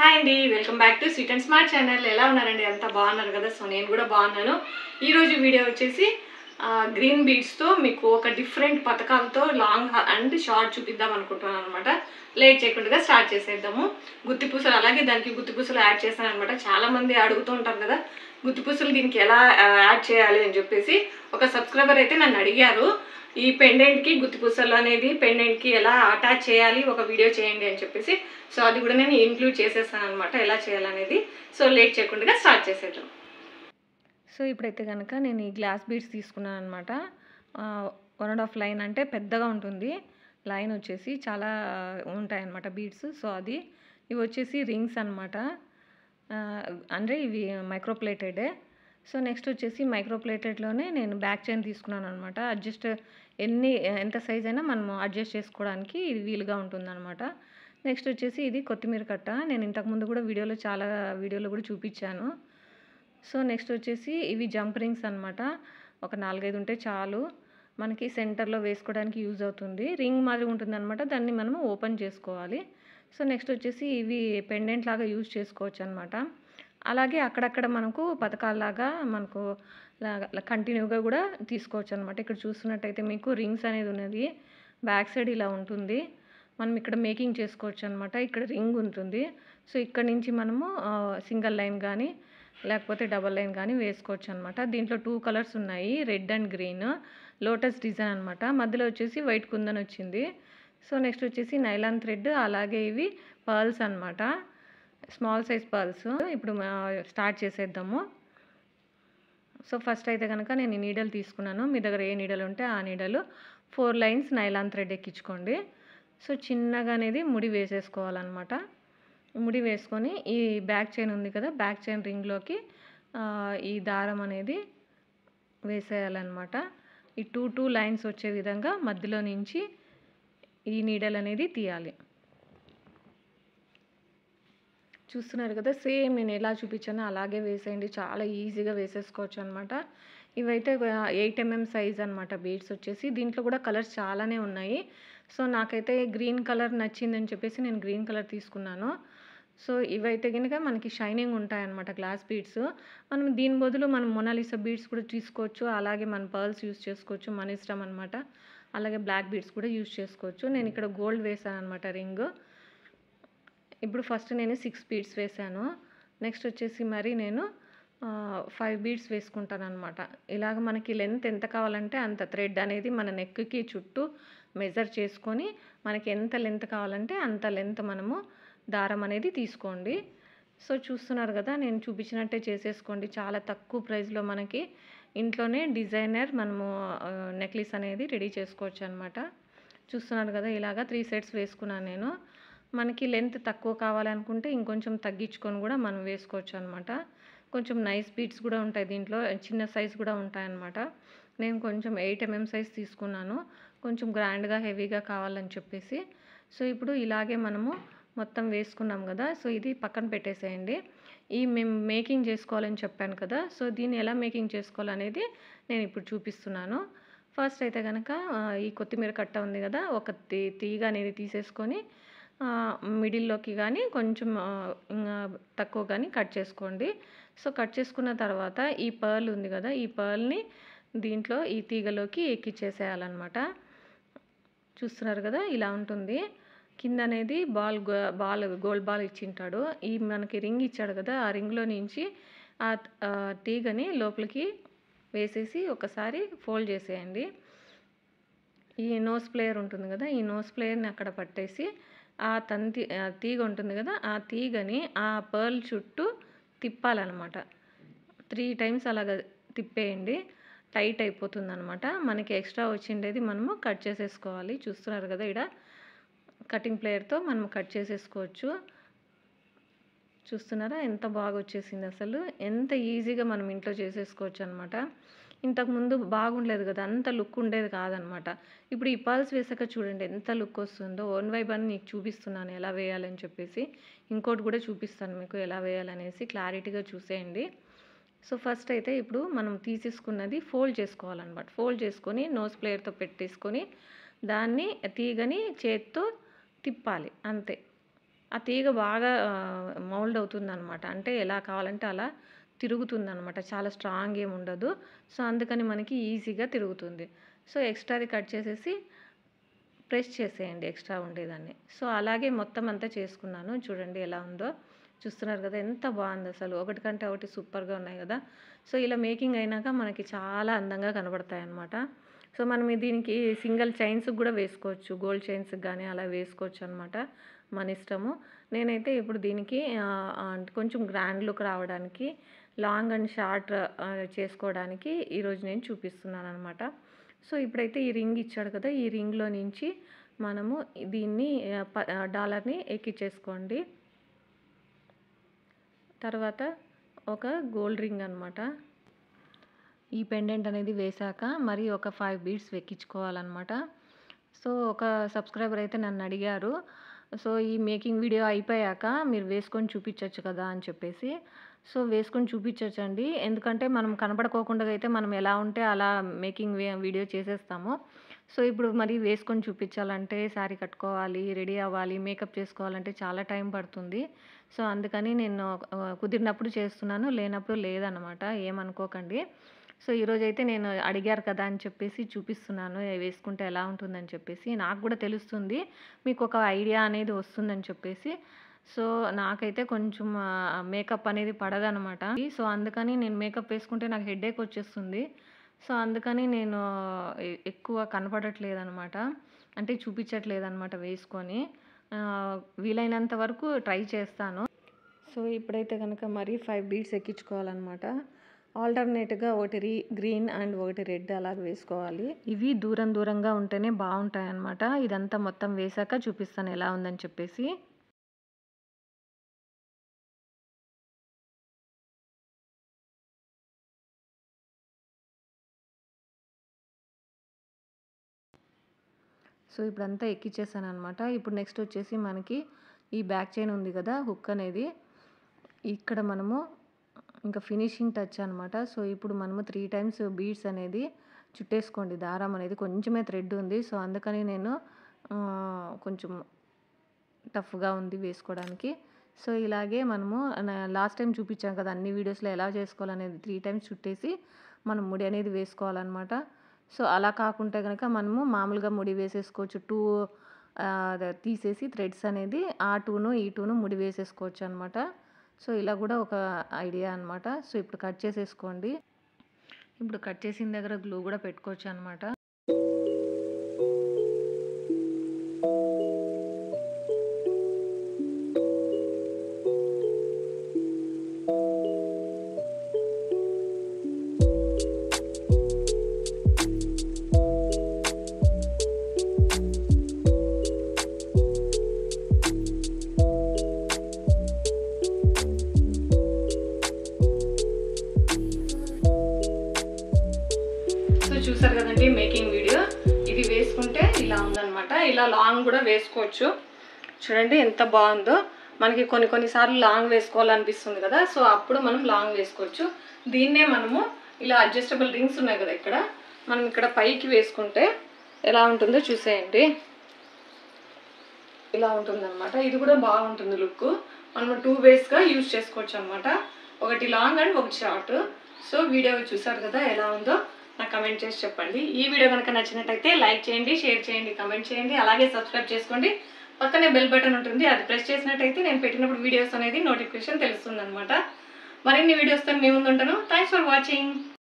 Hi అండి, welcome back to sweet and smart channel. ఎలా ఉన్నారండి? అంతా బాగున్నారు కదా? సో నేను కూడా బాగున్నాను. ఈరోజు వీడియో వచ్చేసి గ్రీన్ బీడ్స్తో మీకు ఒక డిఫరెంట్ పథకాలతో లాంగ్ అండ్ షార్ట్ చూపిద్దాం అనుకుంటున్నాను అనమాట. లేట్ చేయకుండా స్టార్ట్ చేసేద్దాము. గుత్తిపూసలు, అలాగే దానికి గుత్తిపూసలు యాడ్ చేస్తాను అనమాట. చాలామంది అడుగుతూ ఉంటారు కదా, గుత్తిపూసలు దీనికి ఎలా యాడ్ చేయాలి అని చెప్పేసి. ఒక సబ్స్క్రైబర్ అయితే నన్ను అడిగారు, ఈ పెండెంట్కి గుత్తిపూసలు అనేది పెండెంట్కి ఎలా అటాచ్ చేయాలి, ఒక వీడియో చేయండి అని చెప్పేసి. సో అది కూడా నేను ఇంక్లూడ్ చేసేస్తాను అనమాట, ఎలా చేయాలనేది. సో లేట్ చేయకుండా స్టార్ట్ చేసేద్దాం. సో ఇప్పుడైతే కనుక నేను ఈ గ్లాస్ బీడ్స్ తీసుకున్నాను అనమాట. 1.5 లైన్ అంటే పెద్దగా ఉంటుంది. లైన్ వచ్చేసి చాలా ఉంటాయి అన్నమాట బీడ్స్. సో అది ఇవి వచ్చేసి రింగ్స్ అనమాట. అంటే ఇవి మైక్రోప్లేటెడే. సో నెక్స్ట్ వచ్చేసి మైక్రోప్లేటెడ్లోనే నేను బ్యాక్ చైన్ తీసుకున్నాను అనమాట. ఎంత సైజ్ అయినా మనము అడ్జస్ట్ చేసుకోవడానికి ఇది వీలుగా ఉంటుందన్నమాట. నెక్స్ట్ వచ్చేసి ఇది కొత్తిమీర కట్ట. నేను ఇంతకుముందు కూడా చాలా వీడియోలో కూడా చూపించాను. సో నెక్స్ట్ వచ్చేసి ఇవి జంప్ రింగ్స్ అనమాట. ఒక 4-5 ఉంటే చాలు, మనకి సెంటర్లో వేసుకోవడానికి యూజ్ అవుతుంది. రింగ్ మాదిరి ఉంటుంది అనమాట, దాన్ని మనము ఓపెన్ చేసుకోవాలి. సో నెక్స్ట్ వచ్చేసి ఇవి పెండెంట్ లాగా యూజ్ చేసుకోవచ్చు అనమాట. అలాగే అక్కడక్కడ మనకు పథకాల్లాగా మనకు కంటిన్యూగా కూడా తీసుకోవచ్చు అనమాట. ఇక్కడ చూస్తున్నట్టయితే మీకు రింగ్స్ అనేది ఉన్నది. బ్యాక్ సైడ్ ఇలా ఉంటుంది. మనం ఇక్కడ మేకింగ్ చేసుకోవచ్చు అనమాట. ఇక్కడ రింగ్ ఉంటుంది. సో ఇక్కడ నుంచి మనము సింగిల్ లైన్ కానీ లేకపోతే డబల్ లైన్ కానీ వేసుకోవచ్చు అనమాట. దీంట్లో 2 కలర్స్ ఉన్నాయి, red and green. Lotus design అనమాట. మధ్యలో వచ్చేసి వైట్ కుందన్ వచ్చింది. సో నెక్స్ట్ వచ్చేసి నైలాన్ థ్రెడ్, అలాగే ఇవి పర్ల్స్ అనమాట, స్మాల్ సైజ్ పర్ల్స్. ఇప్పుడు స్టార్ట్ చేసేద్దాము. సో ఫస్ట్ అయితే కనుక నేను ఈ నీడలు తీసుకున్నాను. మీ దగ్గర ఏ నీడలు ఉంటే ఆ నీడలు 4 లైన్స్ నైలాన్ థ్రెడ్ ఎక్కించుకోండి. సో చిన్నగా అనేది ముడి వేసేసుకోవాలన్నమాట. ముడి వేసుకొని ఈ బ్యాక్ చైన్ ఉంది కదా, బ్యాక్ చైన్ రింగ్లోకి ఈ దారం అనేది వేసేయాలన్నమాట. ఈ 2 లైన్స్ వచ్చే విధంగా మధ్యలో నుంచి ఈ నీడలు అనేది తీయాలి. చూస్తున్నారు కదా, సేమ్ నేను ఎలా చూపించానో అలాగే వేసేయండి. చాలా ఈజీగా వేసేసుకోవచ్చు అనమాట. ఇవైతే 8 mm సైజ్ అనమాట బీడ్స్ వచ్చేసి. దీంట్లో కూడా కలర్స్ చాలానే ఉన్నాయి. సో నాకైతే గ్రీన్ కలర్ నచ్చిందని చెప్పేసి నేను గ్రీన్ కలర్ తీసుకున్నాను. సో ఇవైతే కనుక మనకి షైనింగ్ ఉంటాయన్నమాట గ్లాస్ బీడ్స్. మనం దీని బదులు మనం మొనాలిసా బీడ్స్ కూడా తీసుకోవచ్చు, అలాగే మన పర్ల్స్ యూస్ చేసుకోవచ్చు, మన ఇష్టం అనమాట. అలాగే బ్లాక్ బీడ్స్ కూడా యూస్ చేసుకోవచ్చు. నేను ఇక్కడ గోల్డ్ వేసాను అనమాట రింగ్. ఇప్పుడు ఫస్ట్ నేను 6 బీడ్స్ వేసాను. నెక్స్ట్ వచ్చేసి మరి నేను 5 బీడ్స్ వేసుకుంటాను అనమాట. ఇలాగ మనకి లెంత్ ఎంత కావాలంటే అంత థ్రెడ్ అనేది మన నెక్కి చుట్టూ మెజర్ చేసుకొని మనకి ఎంత లెంత్ కావాలంటే అంత లెంత్ మనము దారం అనేది తీసుకోండి. సో చూస్తున్నారు కదా, నేను చూపించినట్టే చేసేసుకోండి. చాలా తక్కువ ప్రైస్లో మనకి ఇంట్లోనే డిజైనర్ మనము నెక్లెస్ అనేది రెడీ చేసుకోవచ్చు అనమాట. చూస్తున్నారు కదా, ఇలాగా 3 సెట్స్ వేసుకున్నాను నేను. మనకి లెంత్ తక్కువ కావాలనుకుంటే ఇంకొంచెం తగ్గించుకొని కూడా మనం వేసుకోవచ్చు అనమాట. కొంచెం నైస్ బీడ్స్ కూడా ఉంటాయి దీంట్లో, చిన్న సైజ్ కూడా ఉంటాయన్నమాట. నేను కొంచెం 8 mm సైజ్ తీసుకున్నాను, కొంచెం గ్రాండ్గా హెవీగా కావాలని చెప్పేసి. సో ఇప్పుడు ఇలాగే మనము మొత్తం వేసుకున్నాం కదా, సో ఇది పక్కన పెట్టేసేయండి. మేము మేకింగ్ చేసుకోవాలని చెప్పాను కదా, సో దీన్ని ఎలా మేకింగ్ చేసుకోవాలనేది నేను ఇప్పుడు చూపిస్తున్నాను. ఫస్ట్ అయితే కనుక ఈ కొత్తిమీర కట్ట ఉంది కదా, ఒక తీగ అనేది తీసేసుకొని మిడిల్లోకి కానీ కొంచెం తక్కువ కానీ కట్ చేసుకోండి. సో కట్ చేసుకున్న తర్వాత ఈ పర్ల్ ఉంది కదా, ఈ పర్ల్ని దీంట్లో ఈ తీగలోకి ఎక్కిచ్చేసేయాలన్నమాట. చూస్తున్నారు కదా, ఇలా ఉంటుంది. కింద అనేది గోల్డ్ బాల్ ఇచ్చింటాడు. ఈ మనకి రింగ్ ఇచ్చాడు కదా, ఆ రింగ్లో నుంచి ఆ తీగని లోపలికి వేసేసి ఒకసారి ఫోల్డ్ చేసేయండి. ఈ నోస్ ప్లేయర్ ఉంటుంది కదా, ఈ నోస్ ప్లేయర్ని అక్కడ పట్టేసి ఆ తీగ ఉంటుంది కదా, ఆ తీగని ఆ పర్ల్ చుట్టూ తిప్పాలన్నమాట. 3 టైమ్స్ అలాగ తిప్పేయండి. టైట్ అయిపోతుంది అనమాట. మనకి ఎక్స్ట్రా వచ్చిండేది మనము కట్ చేసేసుకోవాలి. చూస్తున్నారు కదా, ఇక్కడ కటింగ్ ప్లేయర్తో మనం కట్ చేసేసుకోవచ్చు. చూస్తున్నారా ఎంత బాగా వచ్చేసింది, అసలు ఎంత ఈజీగా మనం ఇంట్లో చేసేసుకోవచ్చు అనమాట. ఇంతకుముందు బాగుండలేదు కదా, అంత లుక్ ఉండేది కాదనమాట. ఇప్పుడు ఈ పర్ల్స్ వేసాక చూడండి ఎంత లుక్ వస్తుందో. 1 by 1 మీకు చూపిస్తున్నాను ఎలా వేయాలని చెప్పేసి. ఇంకోటి కూడా చూపిస్తాను మీకు ఎలా వేయాలనేసి, క్లారిటీగా చూసేయండి. సో ఫస్ట్ అయితే ఇప్పుడు మనం తీసేసుకున్నది ఫోల్డ్ చేసుకోవాలన్నమాట. ఫోల్డ్ చేసుకొని నోస్ ప్లేయర్తో పెట్టేసుకొని దాన్ని తీగని చేత్తో తిప్పాలి, అంతే. ఆ తీగ బాగా మౌల్డ్ అవుతుందనమాట. అంటే ఎలా కావాలంటే అలా తిరుగుతుందనమాట. చాలా స్ట్రాంగ్ ఏమి ఉండదు. సో, అందుకని మనకి ఈజీగా తిరుగుతుంది. సో, ఎక్స్ట్రాది కట్ చేసేసి ప్రెస్ చేసేయండి ఎక్స్ట్రా ఉండేదాన్ని. సో, అలాగే మొత్తం అంతా చేసుకున్నాను. చూడండి ఎలా ఉందో. చూస్తున్నారు కదా! ఎంత బావుందసలు. ఒకటి కంటే ఒకటి సూపర్‌గా ఉన్నాయి గదా! సో, ఇలా మేకింగ్ అయినాక మనకి చాలా అందంగా కనబడతాయన్నమాట. సో, మనం దీనికి సింగిల్ చైన్స్‌కి గూడా వేసుకోవచ్చు. గోల్డ్ చైన్స్‌కి గానీ అలా వేసుకోవచ్చనమాట. మన ఇష్టము. నేనైతే ఇప్పుడు దీనికి అంటే కొంచెం గ్రాండ్ లుక్ రావడానికి లాంగ్ అండ్ షార్ట్ చేసుకోవడానికి ఈరోజు నేను చూపిస్తున్నాననమాట. సో, ఇప్పుడైతే ఈ రింగ్ ఇచ్చాడు కదా! ఈ రింగ్‌లో నుంచి మనము దీన్ని డాలర్‌ని ఎక్కించేసుకోండి. తర్వాత ఒక గోల్డ్ రింగ్ అనమాట. ఈ పెండెంట్ అనేది వేశాక మరి ఒక 5 బీడ్స్ ఎక్కించుకోవాలనమాట. సో, ఒక సబ్స్క్రైబర్ అయితే నన్ను అడిగారు. సో, ఈ మేకింగ్ వీడియో అయిపోయాక మీరు వేసుకొని చూపించొచ్చు కదా అని చెప్పేసి. సో, వేసుకొని చూపించొచ్చండి. ఎందుకంటే మనం కనపడుకోకుండా అయితే మనం ఎలా ఉంటే అలా మేకింగ్ వీడియో చేసేస్తాము. సో, ఇప్పుడు మరి వేసుకొని చూపించాలంటే శారీ కట్టుకోవాలి, రెడీ అవ్వాలి, మేకప్ చేసుకోవాలంటే చాలా టైం పడుతుంది. సో, అందుకని నేను కుదిరినప్పుడు చేస్తున్నాను. లేనప్పుడు లేదనమాట. ఏమనుకోకండి. సో, ఈరోజైతే నేను అడిగారు కదా అని చెప్పేసి చూపిస్తున్నాను. వేసుకుంటే ఎలా ఉంటుందని చెప్పేసి. నాకు గూడా తెలుస్తుంది. మీకొక ఐడియా అనేది వస్తుందని చెప్పేసి. సో, నాకైతే కొంచెం మేకప్ అనేది పడదనమాట. సో, అందుకని నేను మేకప్ వేసుకుంటే నాకు హెడేక్ వచ్చేస్తుంది. సో, అందుకని నేను ఎక్కువ కనపడట్లేదనమాట. అంటే చూపించట్లేదనమాట వేసుకొని. వీలైనంత వరకు ట్రై చేస్తాను. సో, ఇప్పుడైతే గనక మరి 5 బీడ్స్ ఎక్కించుకోవాలనమాట. ఆల్టర్‌నేట్‌గా ఒకటి గ్రీన్ అండ్ ఒకటి రెడ్ అలాగ వేసుకోవాలి. ఇవి దూరం దూరంగా ఉంటేనే బావుంటాయన్నమాట. ఇదంతా మొత్తం వేశాక చూపిస్తాను ఎలా ఉందని చెప్పేసి. సో, ఇప్పుడంతా ఎక్కించేసాననమాట. ఇప్పుడు నెక్స్ట్ వచ్చేసి మనకి ఈ బ్యాక్ చైన్ ఉంది కదా! హుక్ అనేది. ఇక్కడ మనము ఇంకా ఫినిషింగ్ టచ్ అనమాట. సో, ఇప్పుడు మనము 3 టైమ్స్ బీడ్స్ అనేది చుట్టేసుకోండి. దారం అనేది కొంచెమే థ్రెడ్ ఉంది. సో, అందుకని నేను కొంచెం టఫ్‌గా ఉంది వేసుకోవడానికి. సో, ఇలాగే మనము లాస్ట్ టైం చూపించాం కదా! అన్ని వీడియోస్‌లో ఎలా చేసుకోవాలనేది 3 టైమ్స్ చుట్టేసి మనం ముడి అనేది వేసుకోవాలనమాట. సో, అలా కాకుంటే గనక మనము మామూలుగా ముడి వేసేసుకోవచ్చు. 2 తీసేసి థ్రెడ్స్ అనేది ఆ 2ను, ఈ 2ను ముడి వేసేసుకోవచ్చనమాట. సో, ఇలా గూడా ఒక ఐడియా అనమాట. సో, ఇప్పుడు కట్ చేసేసుకోండి. ఇప్పుడు కట్ చేసిన దగ్గర గ్లూ గూడా పెట్టుకోవచ్చనమాట. చూసారు కదండి మేకింగ్ వీడియో. ఇది వేసుకుంటే ఇలా ఉందనమాట. ఇలా లాంగ్ కూడా వేసుకోవచ్చు. చూడండి ఎంత బాగుందో. మనకి కొన్ని సార్లు లాంగ్ వేసుకోవాలనిపిస్తుంది కదా! సో, అప్పుడు మనం లాంగ్ వేసుకోవచ్చు. దీన్నే మనము ఇలా అడ్జస్టబుల్ రింగ్స్ ఉన్నాయి కదా! ఇక్కడ మనం ఇక్కడ పైకి వేసుకుంటే ఎలా ఉంటుందో చూసేయండి. ఇలా ఉంటుందన్నమాట. ఇది కూడా బాగుంటుంది లుక్. మనం 2 వేస్‌గా యూజ్ చేసుకోవచ్చు అనమాట. ఒకటి లాంగ్ అండ్ ఒకటి షార్ట్. సో, వీడియో చూసారు కదా ఎలా ఉందో నాకు కమెంట్ చేసి చెప్పండి. ఈ వీడియో కనుక నచ్చినట్టయితే లైక్ చేయండి, షేర్ చేయండి, కమెంట్ చేయండి. అలాగే సబ్స్క్రైబ్ చేసుకోండి. పక్కనే బెల్ బటన్ ఉంటుంది. అది ప్రెస్ చేసినట్టయితే నేను పెట్టినప్పుడు వీడియోస్ అనేది నోటిఫికేషన్ తెలుస్తుందన్నమాట. మరిన్ని వీడియోస్తో మీ ముందు ఉంటాను. Thanks for watching.